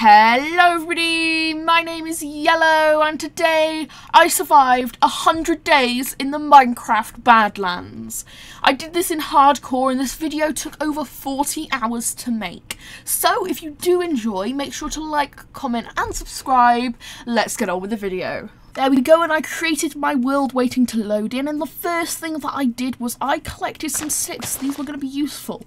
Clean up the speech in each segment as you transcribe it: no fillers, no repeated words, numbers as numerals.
Hello everybody, my name is Yellow and today I survived 100 days in the Minecraft Badlands. I did this in hardcore and this video took over 40 hours to make. So if you do enjoy, make sure to like, comment and subscribe. Let's get on with the video. There we go, and I created my world waiting to load in, and the first thing that I did was I collected some sticks. These were going to be useful.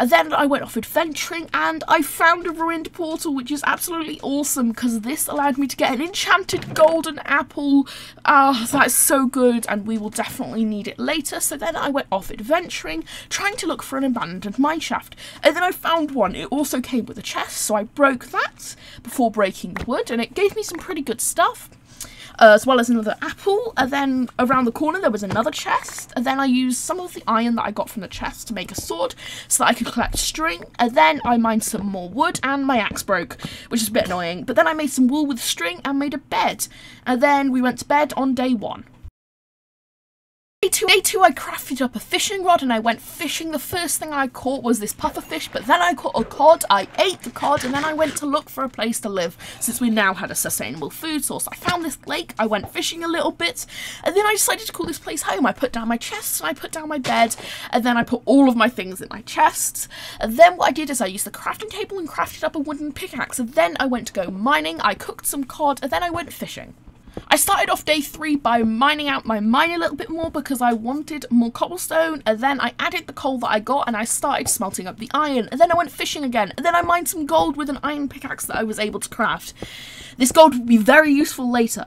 And then I went off adventuring and I found a ruined portal, which is absolutely awesome because this allowed me to get an enchanted golden apple. That's so good, and we will definitely need it later. So then I went off adventuring, trying to look for an abandoned mineshaft. And then I found one. It also came with a chest, so I broke that before breaking the wood, and it gave me some pretty good stuff. As well as another apple, and then around the corner there was another chest, and then I used some of the iron that I got from the chest to make a sword so that I could collect string, and then I mined some more wood and my axe broke, which is a bit annoying, but then I made some wool with string and made a bed, and then we went to bed on day 1. Day 2 I crafted up a fishing rod and I went fishing. The first thing I caught was this pufferfish, but then I caught a cod, I ate the cod, and then I went to look for a place to live since we now had a sustainable food source. I found this lake, I went fishing a little bit, and then I decided to call this place home. I put down my chests and I put down my bed, and then I put all of my things in my chests. And then what I did is I used the crafting table and crafted up a wooden pickaxe, and then I went to go mining, I cooked some cod, and then I went fishing. I started off day 3 by mining out my mine a little bit more because I wanted more cobblestone, and then I added the coal that I got and I started smelting up the iron, and then I went fishing again, and then I mined some gold with an iron pickaxe that I was able to craft. This gold would be very useful later.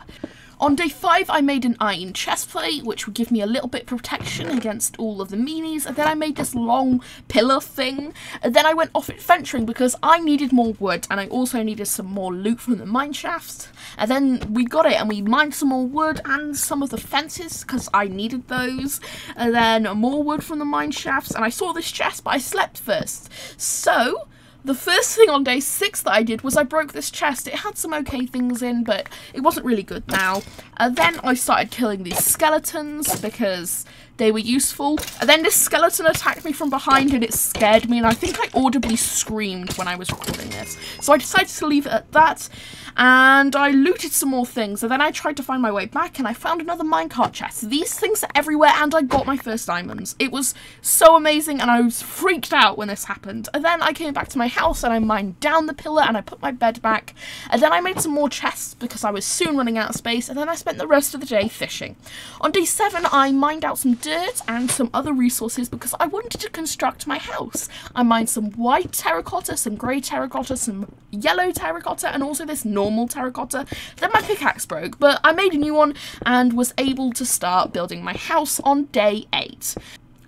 On day 5 I made an iron chestplate, which would give me a little bit of protection against all of the meanies, and then I made this long pillar thing, and then I went off adventuring because I needed more wood and I also needed some more loot from the mine shafts, and then we got it and we mined some more wood and some of the fences because I needed those, and then more wood from the mine shafts, and I saw this chest but I slept first. So the first thing on day 6 that I did was I broke this chest. It had some okay things in, but it wasn't really good now. And then I started killing these skeletons because they were useful. And then this skeleton attacked me from behind and it scared me, and I think I audibly screamed when I was recording this. So I decided to leave it at that, and I looted some more things, and then I tried to find my way back and I found another minecart chest. These things are everywhere, and I got my first diamonds. It was so amazing and I was freaked out when this happened. And then I came back to my house and I mined down the pillar and I put my bed back, and then I made some more chests because I was soon running out of space, and then I spent the rest of the day fishing. On day 7 I mined out some dirt and some other resources because I wanted to construct my house. I mined some white terracotta, some grey terracotta, some yellow terracotta, and also this normal terracotta. Then my pickaxe broke, but I made a new one and was able to start building my house on day 8.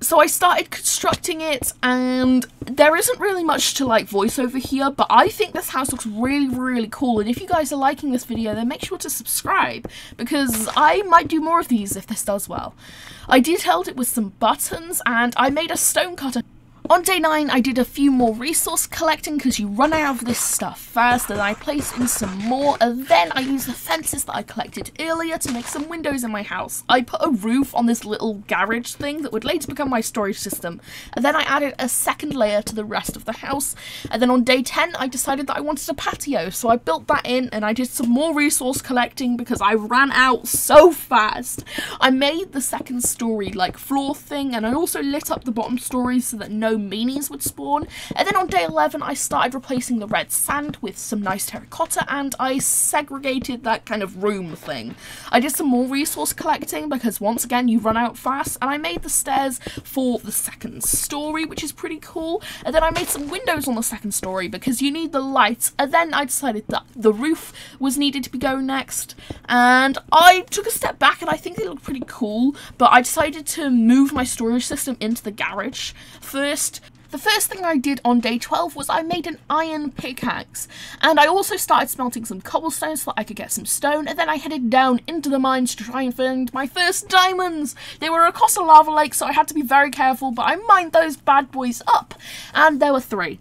So I started constructing it, and there isn't really much to like voiceover here, but I think this house looks really cool, and if you guys are liking this video then make sure to subscribe because I might do more of these if this does well. I detailed it with some buttons and I made a stone cutter. On day 9 I did a few more resource collecting because you run out of this stuff fast, and I placed in some more, and then I used the fences that I collected earlier to make some windows in my house. I put a roof on this little garage thing that would later become my storage system, and then I added a second layer to the rest of the house, and then on day 10 I decided that I wanted a patio, so I built that in and I did some more resource collecting because I ran out so fast. I made the second story like floor thing, and I also lit up the bottom story so that no meanies would spawn, and then on day 11 I started replacing the red sand with some nice terracotta, and I segregated that kind of room thing. I did some more resource collecting because once again you run out fast, and I made the stairs for the second story, which is pretty cool, and then I made some windows on the second story because you need the light, and then I decided that the roof was needed to go next, and I took a step back and I think they look pretty cool, but I decided to move my storage system into the garage first. The first thing I did on day 12 was I made an iron pickaxe, and I also started smelting some cobblestone so that I could get some stone, and then I headed down into the mines to try and find my first diamonds. They were across a lava lake, so I had to be very careful, but I mined those bad boys up, and there were 3.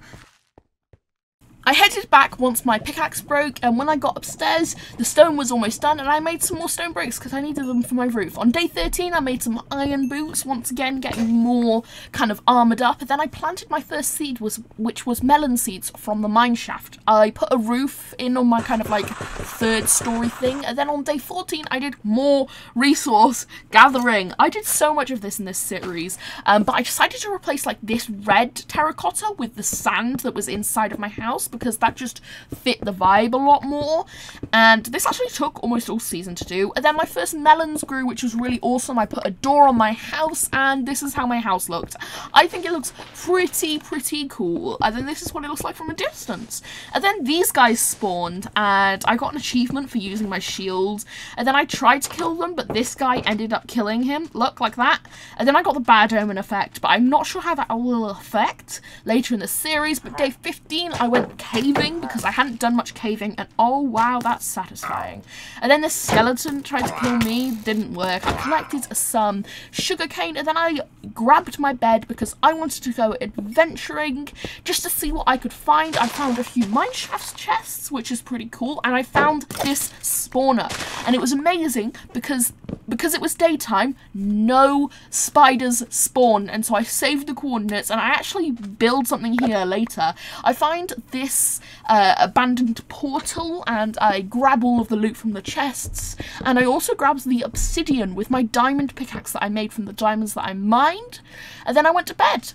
I headed back once my pickaxe broke, and when I got upstairs, the stone was almost done, and I made some more stone bricks because I needed them for my roof. On day 13, I made some iron boots, once again getting more kind of armoured up, and then I planted my first seed, which was melon seeds from the mine shaft. I put a roof in on my kind of like 3rd story thing, and then on day 14, I did more resource gathering. I did so much of this in this series, but I decided to replace like this red terracotta with the sand that was inside of my house, because that just fit the vibe a lot more, and this actually took almost all season to do. And then my first melons grew, which was really awesome. I put a door on my house, and this is how my house looked. I think it looks pretty cool, and then this is what it looks like from a distance. And then these guys spawned, and I got an achievement for using my shield, and then I tried to kill them, but this guy ended up killing him, look, like that. And then I got the bad omen effect, but I'm not sure how that will affect later in the series. But day 15, I went caving because I hadn't done much caving, and oh wow, that's satisfying. And then this skeleton tried to kill me, didn't work. I collected some sugarcane, and then I grabbed my bed because I wanted to go adventuring just to see what I could find. I found a few mineshaft chests, which is pretty cool, and I found this spawner, and it was amazing because it was daytime, no spiders spawned, and so I saved the coordinates, and I actually build something here later. I find this abandoned portal, and I grab all of the loot from the chests, and I also grabbed the obsidian with my diamond pickaxe that I made from the diamonds that I mined, and then I went to bed.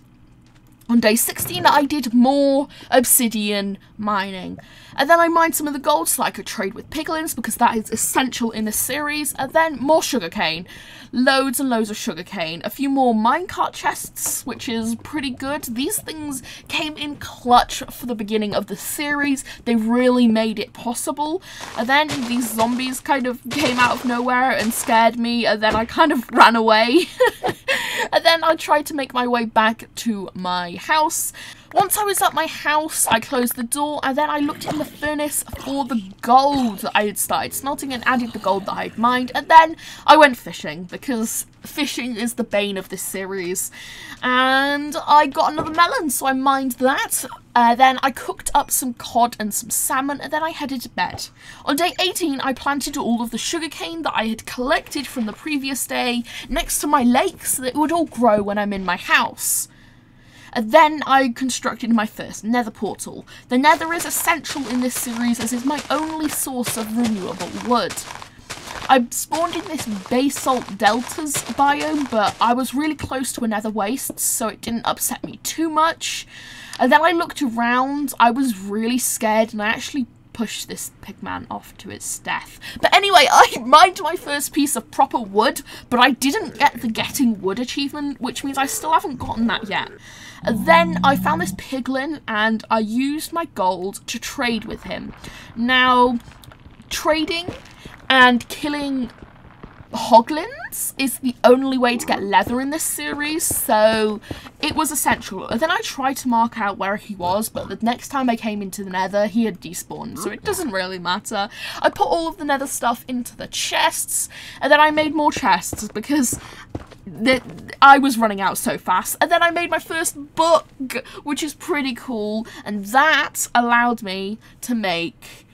On day 16, I did more obsidian mining. And then I mined some of the gold so that I could trade with piglins, because that is essential in this series. And then more sugarcane. Loads and loads of sugarcane. A few more minecart chests, which is pretty good. These things came in clutch for the beginning of the series. They really made it possible. And then these zombies kind of came out of nowhere and scared me. And then I kind of ran away. And then I tried to make my way back to my house. Once I was at my house, I closed the door, and then I looked in the furnace for the gold that I had started smelting and added the gold that I had mined, and then I went fishing, because fishing is the bane of this series. And I got another melon, so I mined that. Then I cooked up some cod and some salmon, and then I headed to bed. On day 18, I planted all of the sugarcane that I had collected from the previous day next to my lake so that it would all grow when I'm in my house. And then I constructed my first nether portal. The nether is essential in this series as it's my only source of renewable wood. I spawned in this basalt deltas biome, but I was really close to a nether waste, so it didn't upset me too much. And then I looked around, I was really scared, and I actually pushed this pigman off to its death. But anyway, I mined my first piece of proper wood, but I didn't get the getting wood achievement, which means I still haven't gotten that yet. And then I found this piglin, and I used my gold to trade with him. Now, trading and killing hoglins is the only way to get leather in this series, so it was essential. And then I tried to mark out where he was, but the next time I came into the nether, he had despawned, so it doesn't really matter. I put all of the nether stuff into the chests, and then I made more chests because I was running out so fast. And then I made my first book, which is pretty cool, and that allowed me to make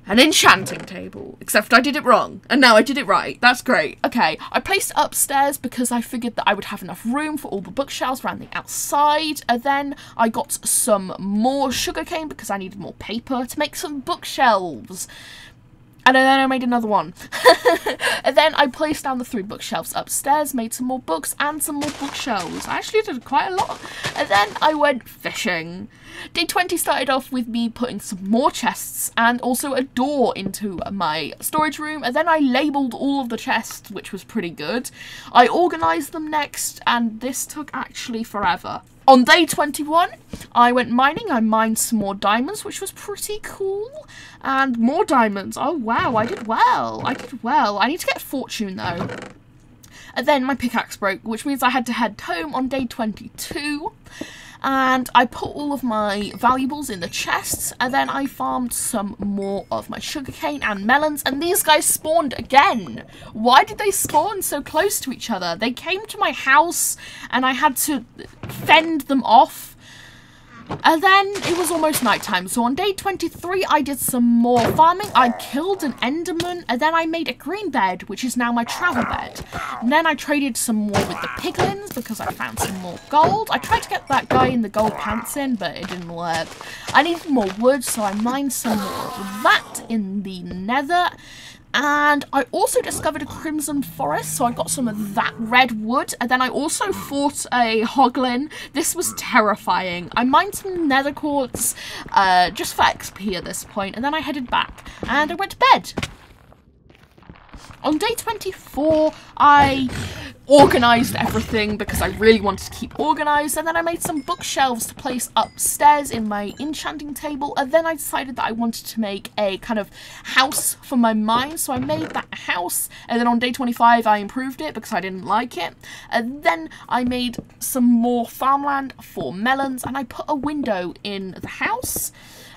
an enchanting table, except I did it wrong, and now I did it right. That's great. Okay, I placed it upstairs because I figured that I would have enough room for all the bookshelves around the outside, and then I got some more sugarcane because I needed more paper to make some bookshelves. And then I made another one. And then I placed down the 3 bookshelves upstairs, made some more books and some more bookshelves. I actually did quite a lot. And then I went fishing. Day 20 started off with me putting some more chests and also a door into my storage room. And then I labelled all of the chests, which was pretty good. I organised them next, and this took actually forever. On day 21, I went mining. I mined some more diamonds, which was pretty cool. And more diamonds. Oh, wow, I did well. I did well. I need to get fortune, though. And then my pickaxe broke, which means I had to head home on day 22. And I put all of my valuables in the chests, and then I farmed some more of my sugarcane and melons, and these guys spawned again. Why did they spawn so close to each other? They came to my house, and I had to fend them off. And then it was almost nighttime, so on day 23 I did some more farming. I killed an enderman, and then I made a green bed, which is now my travel bed. And then I traded some more with the piglins because I found some more gold. I tried to get that guy in the gold pants in, but it didn't work. I needed more wood, so I mined some more of that in the nether. And I also discovered a crimson forest, so I got some of that red wood. And then I also fought a hoglin. This was terrifying. I mined some nether quartz just for XP at this point, and then I headed back and I went to bed. On day 24, I organised everything because I really wanted to keep organised, and then I made some bookshelves to place upstairs in my enchanting table, and then I decided that I wanted to make a kind of house for my mine, so I made that a house, and then on day 25 I improved it because I didn't like it, and then I made some more farmland for melons, and I put a window in the house.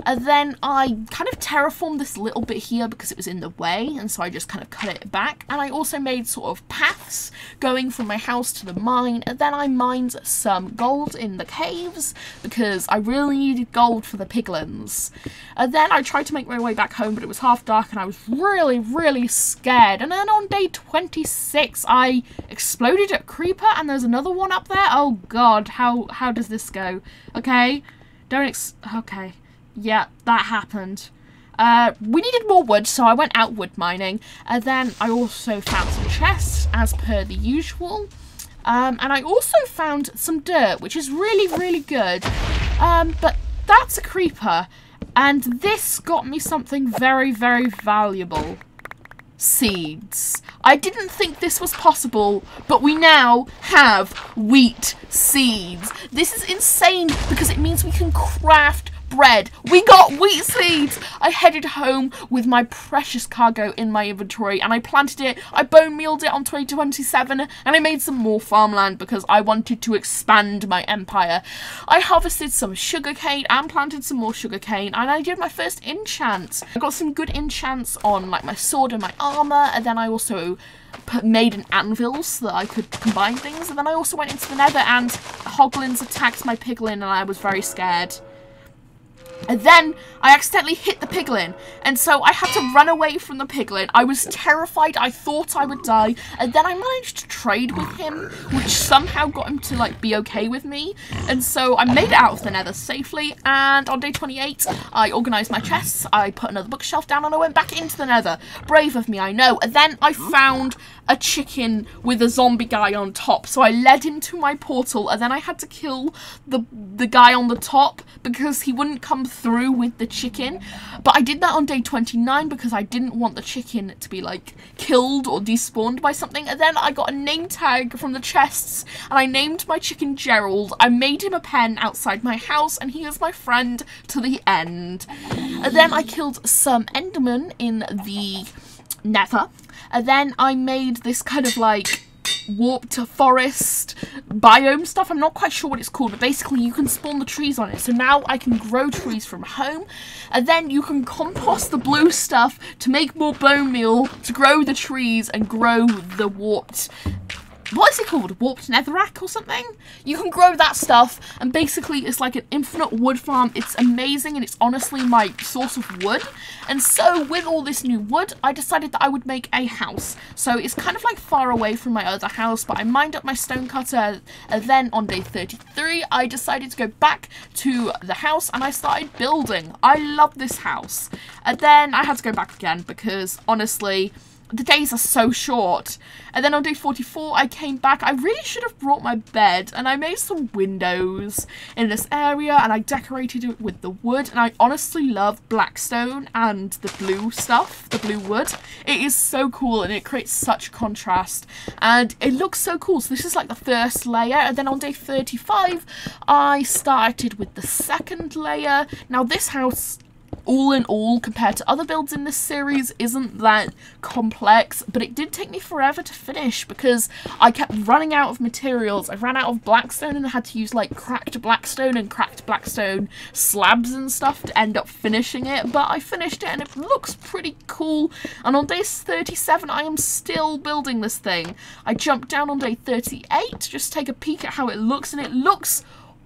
And then I kind of terraformed this little bit here because it was in the way, and so I just kind of cut it back. And I also made sort of paths going from my house to the mine, and then I mined some gold in the caves because I really needed gold for the piglins. And then I tried to make my way back home, but it was half dark and I was really scared. And then on day 26 I exploded a creeper, and there's another one up there. Oh god, how does this go? Okay, okay. Yeah, that happened. We needed more wood, so I went out wood mining. And then I also found some chests, as per the usual. And I also found some dirt, which is really good. But that's a creeper. And this got me something very valuable. Seeds. I didn't think this was possible, but we now have wheat seeds. This is insane because it means we can craft bread. We got wheat seeds! I headed home with my precious cargo in my inventory, and I planted it, I bone mealed it on 2027, and I made some more farmland because I wanted to expand my empire. I harvested some sugarcane and planted some more sugarcane, and I did my first enchant. I got some good enchants on like my sword and my armor, and then I also made an anvil so that I could combine things, and then I also went into the nether and hoglins attacked my piglin and I was very scared. And then I accidentally hit the piglin, and so I had to run away from the piglin. I was terrified, I thought I would die, and then I managed to trade with him, which somehow got him to like be okay with me. And so I made it out of the nether safely, and on day 28 I organised my chests, I put another bookshelf down, and I went back into the nether. Brave of me, I know. And then I found a chicken with a zombie guy on top, so I led him to my portal, and then I had to kill the guy on the top because he wouldn't come through with the chicken. But I did that on day 29 because I didn't want the chicken to be like killed or despawned by something. And then I got a name tag from the chests, and I named my chicken Gerald. I made him a pen outside my house, and he is my friend to the end. And then I killed some endermen in the nether, and then I made this kind of like warped forest biome stuff. I'm not quite sure what it's called, but basically you can spawn the trees on it. So now I can grow trees from home, and then you can compost the blue stuff to make more bone meal to grow the trees and grow the warped, what is it called? Warped netherrack or something? You can grow that stuff, and basically it's like an infinite wood farm. It's amazing, and it's honestly my source of wood. And so with all this new wood, I decided that I would make a house. So it's kind of like far away from my other house, but I mined up my stone cutter, and then on day 33 I decided to go back to the house and I started building. I love this house. And then I had to go back again because honestly the days are so short. And then on day 44 I came back. I really should have brought my bed, and I made some windows in this area, and I decorated it with the wood. And I honestly love blackstone and the blue stuff, the blue wood. It is so cool, and it creates such contrast, and it looks so cool. So this is like the first layer, and then on day 35 I started with the second layer. Now this house, all in all, compared to other builds in this series, isn't that complex, but it did take me forever to finish because I kept running out of materials. I ran out of blackstone and I had to use like cracked blackstone slabs and stuff to end up finishing it, but I finished it and it looks pretty cool. And on day 37 I am still building this thing. I jumped down on day 38 just to take a peek at how it looks, and it looks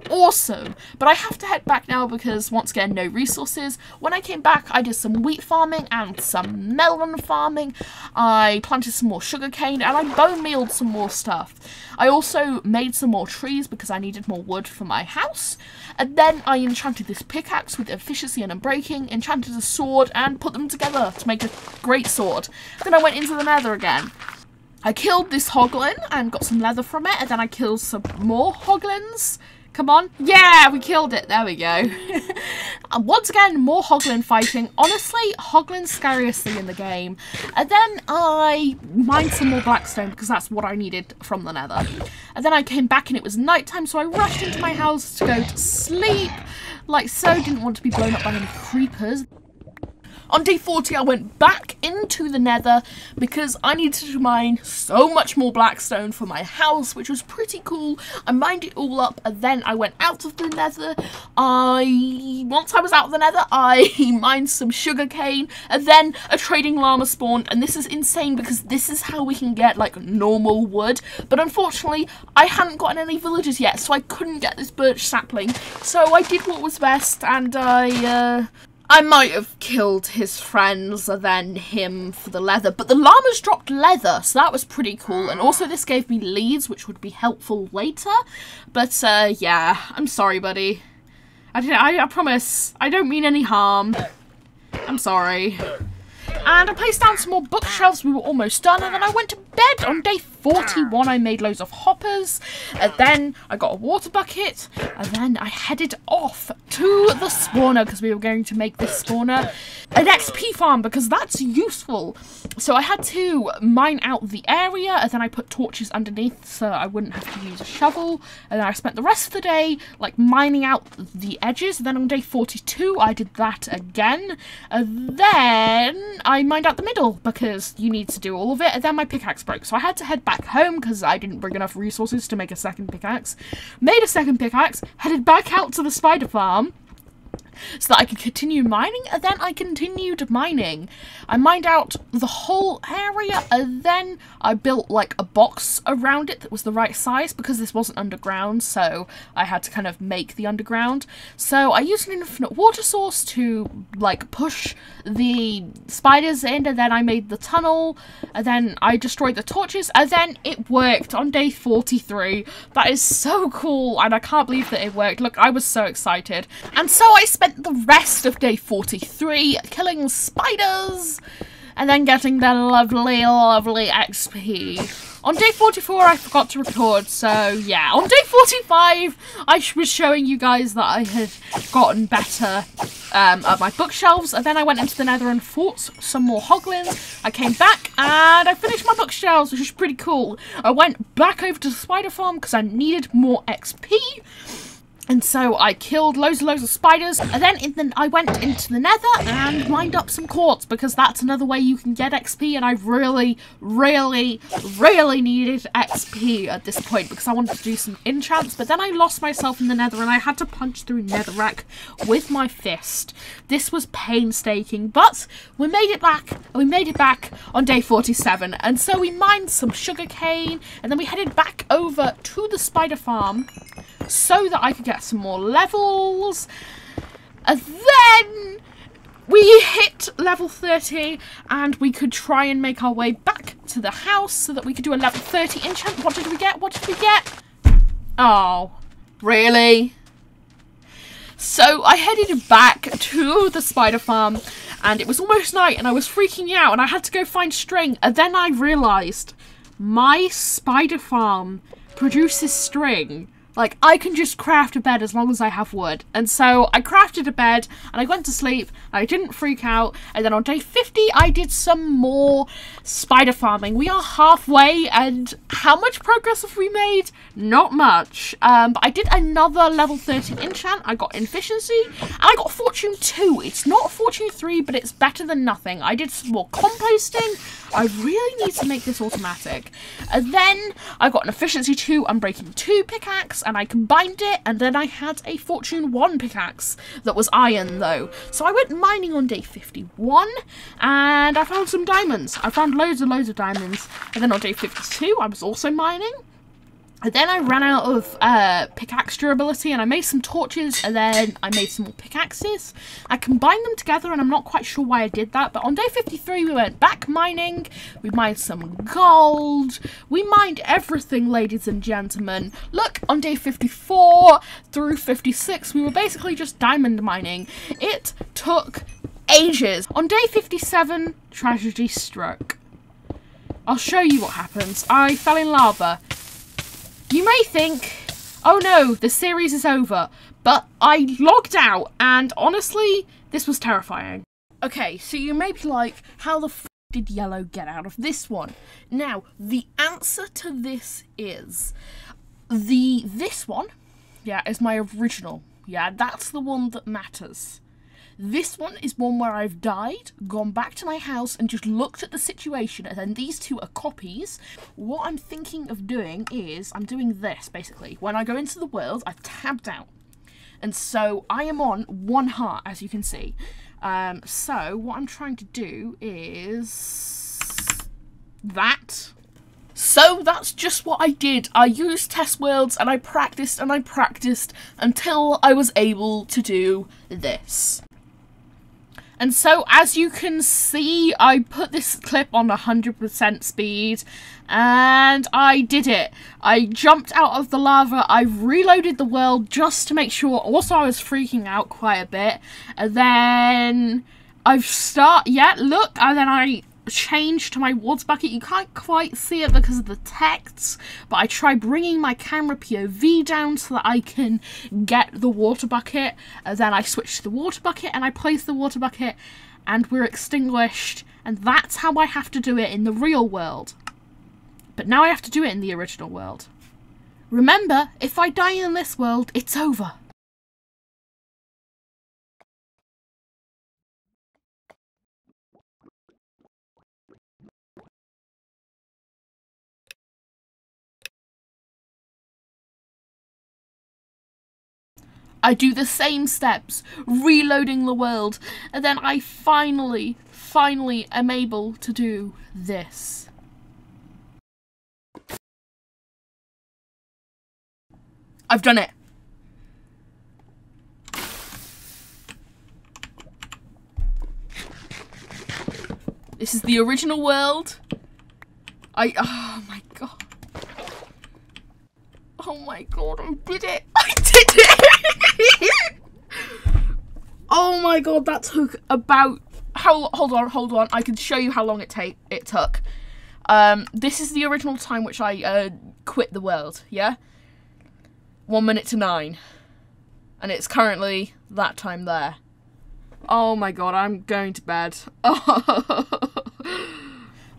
awesome. But I have to head back now because, once again, no resources. When I came back, I did some wheat farming and some melon farming. I planted some more sugarcane and I bone mealed some more stuff. I also made some more trees because I needed more wood for my house. And then I enchanted this pickaxe with efficiency and unbreaking, enchanted a sword and put them together to make a great sword. Then I went into the nether again. I killed this hoglin and got some leather from it, and then I killed some more hoglins. Come on. Yeah, we killed it. There we go. And once again, more hoglin fighting. Honestly, hoglin's scariest thing in the game. And then I mined some more blackstone because that's what I needed from the nether. And then I came back and it was nighttime, so I rushed into my house to go to sleep. Like so, didn't want to be blown up by any creepers. On day 40, I went back into the nether because I needed to mine so much more blackstone for my house, which was pretty cool. I mined it all up, and then I went out of the nether. Once I was out of the nether, I mined some sugarcane, and then a trading llama spawned, and this is insane because this is how we can get, like, normal wood. But unfortunately, I hadn't gotten any villagers yet, so I couldn't get this birch sapling. So I did what was best, and I might have killed his friends and then him for the leather, but the llamas dropped leather, so that was pretty cool. And also this gave me leads, which would be helpful later. But yeah, I'm sorry, buddy. I promise, I don't mean any harm. I'm sorry. And I placed down some more bookshelves, we were almost done, and then I went to bed. On day 41 I made loads of hoppers, and then I got a water bucket, and then I headed off to the spawner because we were going to make this spawner an XP farm because that's useful. So I had to mine out the area, and then I put torches underneath so I wouldn't have to use a shovel, and then I spent the rest of the day like mining out the edges. And then on day 42 I did that again, and then I mined out the middle because you need to do all of it, and then my pickaxe broke, so I had to head back home because I didn't bring enough resources to make a second pickaxe. Made a second pickaxe, headed back out to the spider farm so that I could continue mining, and then I continued mining. I mined out the whole area, and then I built like a box around it that was the right size because this wasn't underground, so I had to kind of make the underground. So I used an infinite water source to like push the spiders in, and then I made the tunnel, and then I destroyed the torches, and then it worked on day 43. That is so cool, and I can't believe that it worked. Look, I was so excited. And so I spent the rest of day 43 killing spiders and then getting their lovely, lovely XP. On day 44 I forgot to record, so yeah. On day 45 I was showing you guys that I had gotten better at my bookshelves, and then I went into the nether and fought some more hoglins. I came back and I finished my bookshelves, which is pretty cool. I went back over to the spider farm because I needed more XP. And so I killed loads and loads of spiders, and then I went into the nether and mined up some quartz because that's another way you can get XP, and I really, really, really needed XP at this point because I wanted to do some enchants. But then I lost myself in the nether and I had to punch through netherrack with my fist. This was painstaking, but we made it back. We made it back on day 47, and so we mined some sugarcane, and then we headed back over to the spider farm so that I could get some more levels. And then we hit level 30 and we could try and make our way back to the house so that we could do a level 30 enchant. What did we get? What did we get? Oh, really? So I headed back to the spider farm and it was almost night and I was freaking out and I had to go find string, and then I realised my spider farm produces string. Like, I can just craft a bed as long as I have wood. And so I crafted a bed and I went to sleep. I didn't freak out. And then on day 50, I did some more spider farming. We are halfway, and how much progress have we made? Not much. But I did another level 30 enchant. I got efficiency and I got fortune 2. It's not fortune 3, but it's better than nothing. I did some more composting. I really need to make this automatic. And then I got an efficiency 2, unbreaking 2 pickaxe, and I combined it, and then I had a fortune 1 pickaxe that was iron though. So I went mining on day 51 and I found some diamonds. I found loads and loads of diamonds. And then on day 52 I was also mining. And then I ran out of pickaxe durability, and I made some torches, and then I made some more pickaxes. I combined them together, and I'm not quite sure why I did that, but on day 53 we went back mining, we mined some gold, we mined everything, ladies and gentlemen. Look, on day 54 through 56 we were basically just diamond mining. It took ages. On day 57, tragedy struck. I'll show you what happens. I fell in lava. You may think, oh no, the series is over, but I logged out, and honestly, this was terrifying. Okay, so you may be like, how the f did Yellohh get out of this one? Now, the answer to this is, this one, yeah, is my original. Yeah, that's the one that matters. This one is one where I've died, gone back to my house and just looked at the situation, and then these two are copies. What I'm thinking of doing is, I'm doing this, basically. When I go into the world, I've tabbed out. And so I am on 1 heart, as you can see. So what I'm trying to do is that. So that's just what I did. I used test worlds and I practiced until I was able to do this. And so, as you can see, I put this clip on 100% speed, and I did it. I jumped out of the lava, I reloaded the world just to make sure. Also, I was freaking out quite a bit. And then look, and then I changed to my water bucket. You can't quite see it because of the text, but I try bringing my camera POV down so that I can get the water bucket, and then I switch to the water bucket and I place the water bucket and we're extinguished, and that's how I have to do it in the real world. But now I have to do it in the original world. Remember, if I die in this world, it's over. I do the same steps, reloading the world, and then I finally am able to do this. I've done it. This is the original world. Oh my god. Oh my god, I did it! I did it! Oh my god, that took about... Hold on, I can show you how long it took. This is the original time which I quit the world, yeah? 1 minute to 9. And it's currently that time there. Oh my god, I'm going to bed.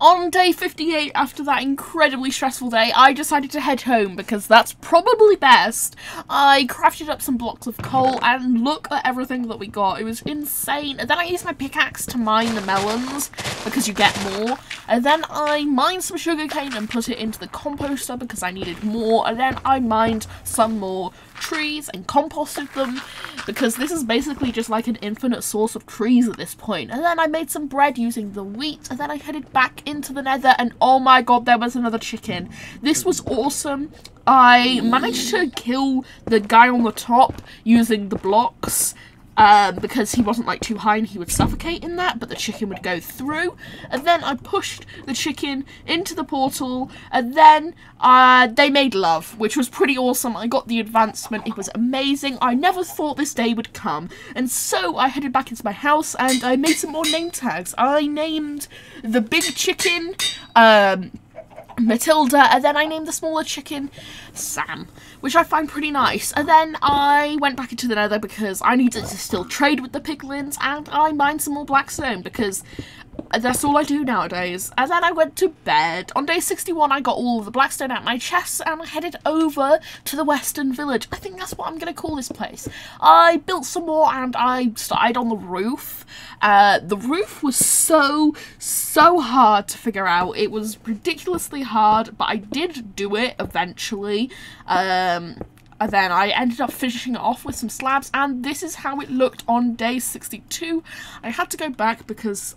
On day 58, after that incredibly stressful day, I decided to head home because that's probably best. I crafted up some blocks of coal and look at everything that we got. It was insane. And then I used my pickaxe to mine the melons because you get more. And then I mined some sugarcane and put it into the composter because I needed more. And then I mined some more trees and composted them because this is basically just like an infinite source of trees at this point. And then I made some bread using the wheat, and then I headed back into the nether, and oh my god, there was another chicken. This was awesome. I managed to kill the guy on the top using the blocks because he wasn't like too high and he would suffocate in that, but the chicken would go through. And then I pushed the chicken into the portal, and then they made love, which was pretty awesome. I got the advancement. It was amazing. I never thought this day would come. And so I headed back into my house and I made some more name tags. I named the big chicken Matilda, and then I named the smaller chicken Sam, which I find pretty nice. And then I went back into the nether because I needed to still trade with the piglins, and I mined some more blackstone because that's all I do nowadays. And then I went to bed. On day 61 I got all of the blackstone out my chests and I headed over to the western village. I think that's what I'm going to call this place. I built some more and I started on the roof. The roof was so hard to figure out. It was ridiculously hard, but I did do it eventually. And then I ended up finishing it off with some slabs, and this is how it looked on day 62. I had to go back because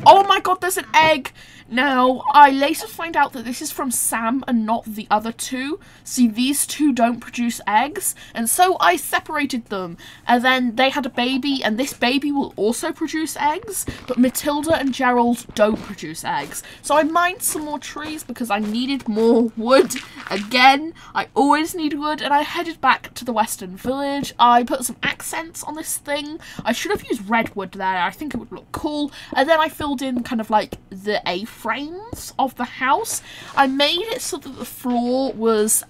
Oh my god, there's an egg! Now, I later find out that this is from Sam and not the other two. See, these two don't produce eggs, and so I separated them. And then they had a baby, and this baby will also produce eggs, but Matilda and Gerald don't produce eggs. So I mined some more trees because I needed more wood. Again, I always need wood, and I headed back to the Western Village. I put some accents on this thing. I should have used redwood there. I think it would look cool. And then I filled in kind of like the A-frames of the house. I made it so that the floor was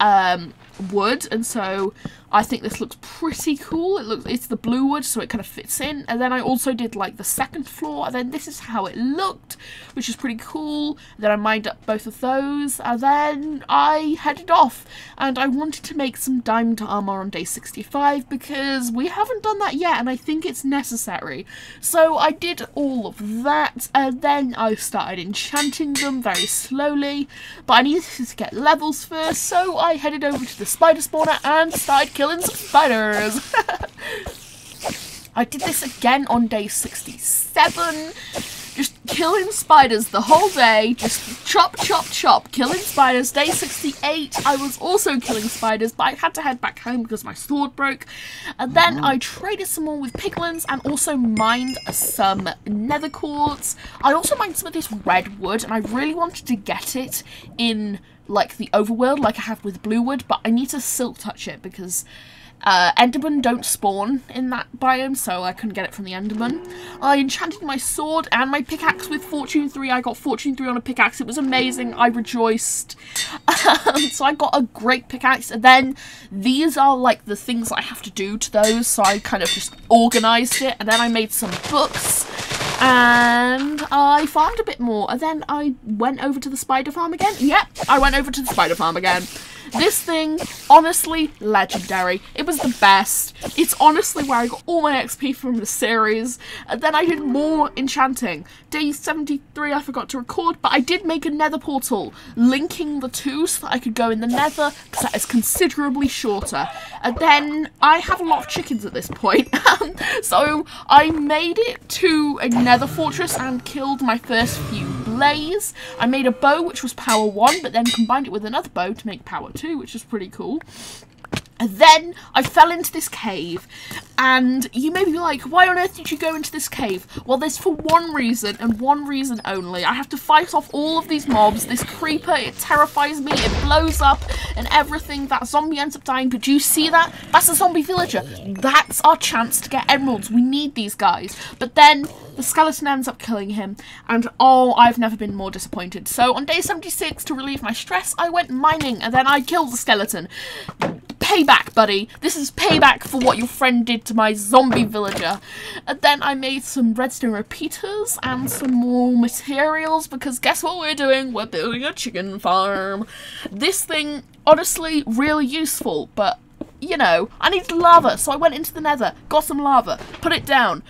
wood, and so I think this looks pretty cool. It's the blue wood, so it kind of fits in. And then I also did like the second floor, and then this is how it looked, which is pretty cool. Then I mined up both of those, and then I headed off. And I wanted to make some diamond armor on day 65 because we haven't done that yet, and I think it's necessary. So I did all of that, and then I started enchanting them very slowly. But I needed to get levels first, so I headed over to the spider spawner and started killing some spiders. I did this again on day 67. Just killing spiders the whole day. Just chop, chop, chop. Killing spiders. Day 68, I was also killing spiders, but I had to head back home because my sword broke. And then I traded some more with piglins and also mined some nether quartz. I also mined some of this redwood, and I really wanted to get it in like the overworld like I have with bluewood, but I need to silk touch it because Endermen don't spawn in that biome, so I couldn't get it from the Enderman. I enchanted my sword and my pickaxe with Fortune 3. I got Fortune 3 on a pickaxe. It was amazing. I rejoiced. So I got a great pickaxe, and then these are like the things I have to do to those, so I kind of just organised it, and then I made some books. And I farmed a bit more, and then I went over to the spider farm again. Yep, I went over to the spider farm again. This thing, honestly, legendary. It was the best. It's honestly where I got all my XP from the series. And then I did more enchanting. Day 73 I forgot to record, but I did make a nether portal, linking the two so that I could go in the nether, because that is considerably shorter. And then I have a lot of chickens at this point. So I made it to a nether fortress and killed my first few blaze. I made a bow which was power 1, but then combined it with another bow to make power 2, which is pretty cool. And then I fell into this cave, and you may be like, why on earth did you go into this cave? Well, there's for one reason, and one reason only. I have to fight off all of these mobs. This creeper, it terrifies me, it blows up, and everything. That zombie ends up dying, but do you see that? That's a zombie villager. That's our chance to get emeralds. We need these guys. But then the skeleton ends up killing him, and oh, I've never been more disappointed. So on day 76, to relieve my stress, I went mining, and then I killed the skeleton. Payback, buddy. This is payback for what your friend did to my zombie villager. And then I made some redstone repeaters and some more materials, because guess what we're doing? We're building a chicken farm. This thing, honestly, really useful, but, you know, I need lava, so I went into the nether, got some lava, put it down.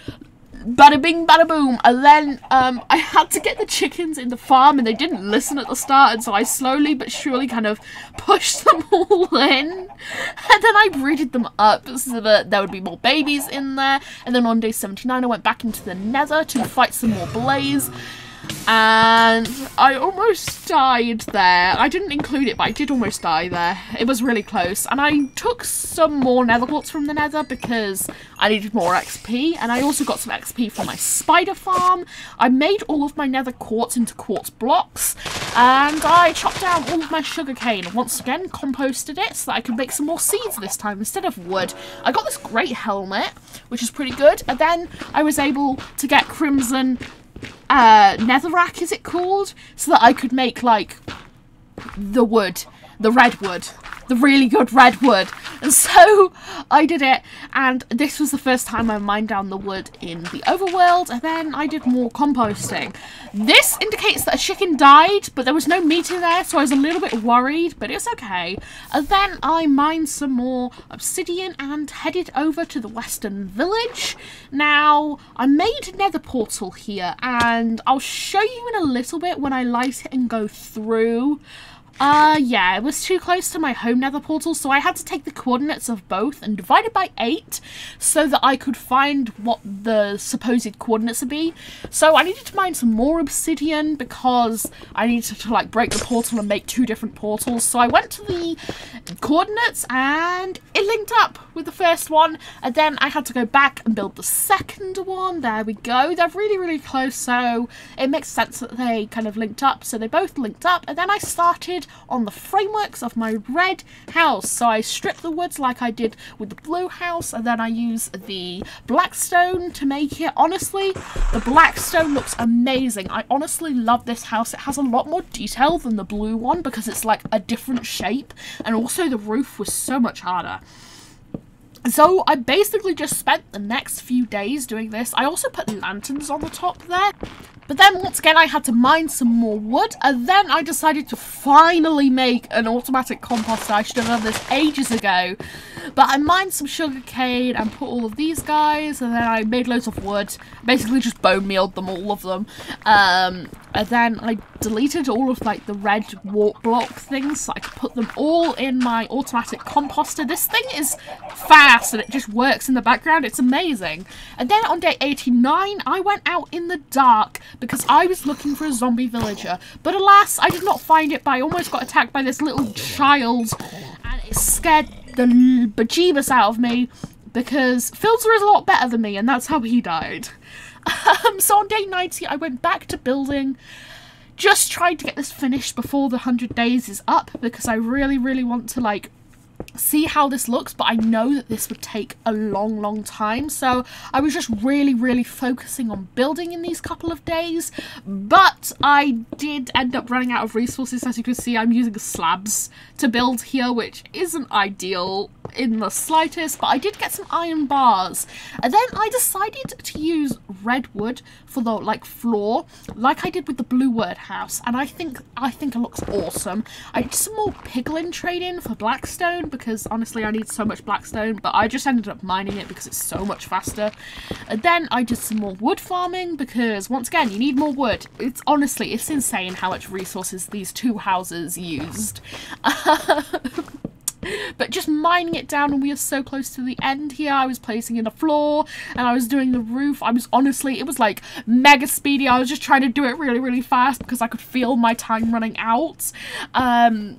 Bada bing, bada boom, and then I had to get the chickens in the farm, and they didn't listen at the start, and so I slowly but surely kind of pushed them all in, and then I breeded them up so that there would be more babies in there. And then on day 79 I went back into the nether to fight some more blaze, and I almost died there. I didn't include it, but I did almost die there. It was really close. And I took some more nether quartz from the nether because I needed more XP, and I also got some XP from my spider farm. I made all of my nether quartz into quartz blocks, and I chopped down all of my sugarcane and once again composted it so that I could make some more seeds this time instead of wood. I got this great helmet, which is pretty good, and then I was able to get crimson netherrack, is it called, so that I could make like the wood, the redwood, the really good redwood. And so I did it, and this was the first time I mined down the wood in the overworld, and then I did more composting. This indicates that a chicken died, but there was no meat in there, so I was a little bit worried, but it's okay. And then I mined some more obsidian and headed over to the Western Village. Now, I made a nether portal here, and I'll show you in a little bit when I light it and go through. Yeah, it was too close to my home nether portal, so I had to take the coordinates of both and divide it by 8 so that I could find what the supposed coordinates would be. So I needed to mine some more obsidian because I needed to like break the portal and make 2 different portals. So I went to the coordinates and it linked up with the first one, and then I had to go back and build the second one. There we go. They're really, really close, so it makes sense that they kind of linked up. So they both linked up, and then I started on the frameworks of my red house. So I stripped the woods like I did with the blue house, and then I use the black stone to make it. Honestly, the black stone looks amazing. I honestly love this house. It has a lot more detail than the blue one because it's like a different shape, and also the roof was so much harder. So I basically just spent the next few days doing this. I also put lanterns on the top there. But then once again I had to mine some more wood, and then I decided to finally make an automatic composter. I should have done this ages ago. But I mined some sugarcane and put all of these guys, and then I made loads of wood. Basically just bone mealed them, all of them. And then I deleted all of like the red walk block things so I could put them all in my automatic composter. This thing is fast and it just works in the background. It's amazing. And then on day 89 I went out in the dark because I was looking for a zombie villager. But alas, I did not find it, but I almost got attacked by this little child, and it scared the bejeebus out of me because Filter is a lot better than me, and that's how he died. So on day 90 I went back to building, just trying to get this finished before the 100 days is up because I really, really want to like see how this looks, but I know that this would take a long time, so I was just really, really focusing on building in these couple of days. But I did end up running out of resources. As you can see, I'm using slabs to build here, which isn't ideal in the slightest, but I did get some iron bars, and then I decided to use red wood for the like floor like I did with the blue wood house, and I think it looks awesome. I did some more piglin trading for blackstone because honestly I need so much blackstone, but I just ended up mining it because it's so much faster. And then I did some more wood farming because once again you need more wood. It's honestly, it's insane how much resources these 2 houses used. But just mining it down, and we are so close to the end here. I was placing in the floor and I was doing the roof. I was honestly, it was like mega speedy. I was just trying to do it really, really fast because I could feel my time running out. And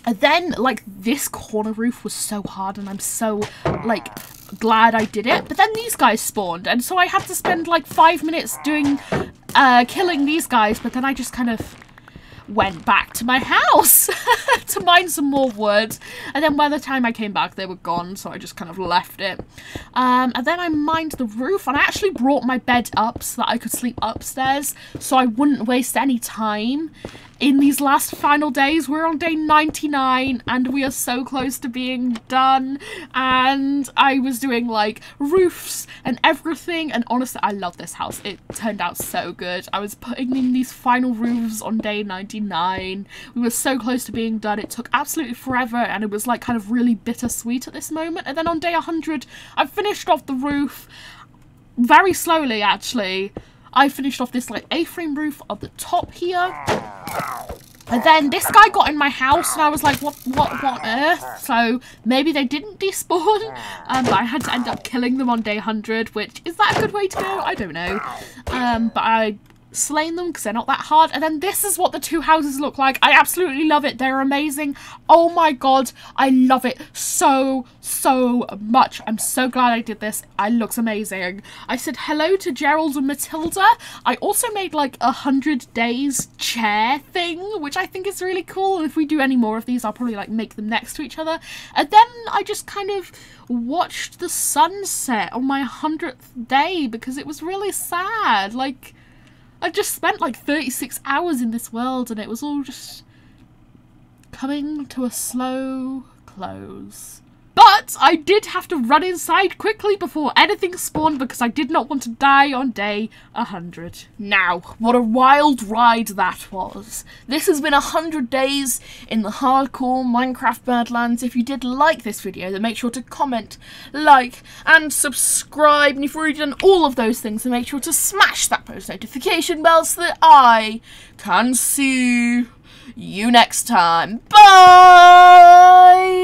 then like this corner roof was so hard, and I'm so like glad I did it. But then these guys spawned, and so I had to spend like 5 minutes doing killing these guys. But then I just kind of went back to my house to mine some more wood, and then by the time I came back they were gone, so I just kind of left it. And then I mined the roof, and I actually brought my bed up so that I could sleep upstairs so I wouldn't waste any time in these last final days. We're on day 99 and we are so close to being done, and I was doing like roofs and everything, and honestly I love this house. It turned out so good. I was putting in these final roofs on day 99. We were so close to being done. It took absolutely forever, and it was like kind of really bittersweet at this moment. And then on day 100 I finished off the roof very slowly. Actually, I finished off this like A-frame roof at the top here. And then this guy got in my house, and I was like, what on earth? So maybe they didn't despawn, but I had to end up killing them on day 100, which, is that a good way to go? I don't know. But I slain them because they're not that hard. And then this is what the 2 houses look like. I absolutely love it. They're amazing. Oh my god, I love it so much. I'm so glad I did this. It looks amazing. I said hello to Gerald and Matilda. I also made like 100 days chair thing, which I think is really cool. If we do any more of these, I'll probably like make them next to each other. And then I just kind of watched the sunset on my 100th day because it was really sad. Like, I just spent like 36 hours in this world, and it was all just coming to a slow close. But I did have to run inside quickly before anything spawned because I did not want to die on day 100. Now, what a wild ride that was. This has been 100 days in the hardcore Minecraft Badlands. If you did like this video, then make sure to comment, like, and subscribe. And if you've already done all of those things, then make sure to smash that post notification bell so that I can see you next time. Bye!